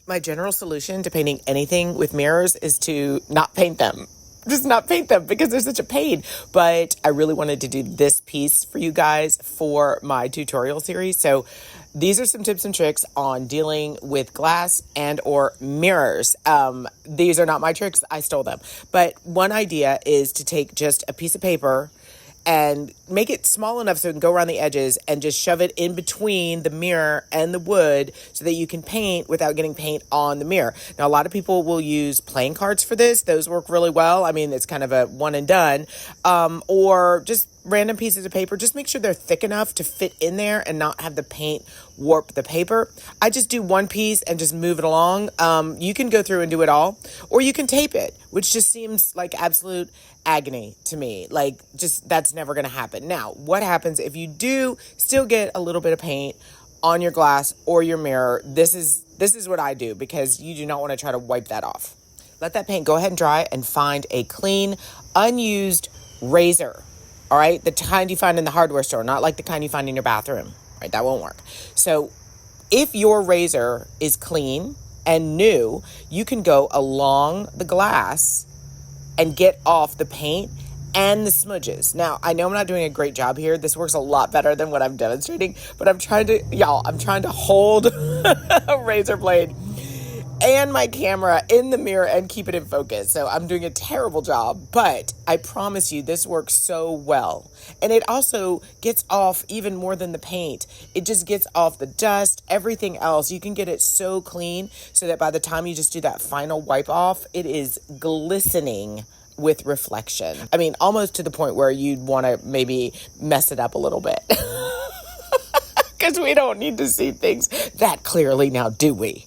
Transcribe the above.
My general solution to painting anything with mirrors is to not paint them. Just not paint them because they're such a pain. But I really wanted to do this piece for you guys for my tutorial series. So these are some tips and tricks on dealing with glass and or mirrors. These are not my tricks. I stole them. But one idea is to take just a piece of paper and make it small enough so it can go around the edges and just shove it in between the mirror and the wood so that you can paint without getting paint on the mirror. Now, a lot of people will use playing cards for this. Those work really well. I mean, it's kind of a one and done. Or just random pieces of paper. Just make sure they're thick enough to fit in there and not have the paint warp the paper. I just do one piece and just move it along. You can go through and do it all, or you can tape it, which just seems like absolute agony to me. Like, just that's never going to happen. Now, what happens if you do still get a little bit of paint on your glass or your mirror? This is what I do, because you do not want to try to wipe that off. Let that paint go ahead and dry, and find a clean, unused razor. All right, the kind you find in the hardware store, not like the kind you find in your bathroom. Right, that won't work. So if your razor is clean and new, you can go along the glass and get off the paint and the smudges. Now, I know I'm not doing a great job here. This works a lot better than what I'm demonstrating, but I'm trying to hold a razor blade and my camera in the mirror and keep it in focus. So I'm doing a terrible job, but I promise you this works so well. And it also gets off even more than the paint. It just gets off the dust, everything else. You can get it so clean so that by the time you just do that final wipe off, it is glistening with reflection. I mean, almost to the point where you'd want to maybe mess it up a little bit. Because we don't need to see things that clearly now, do we?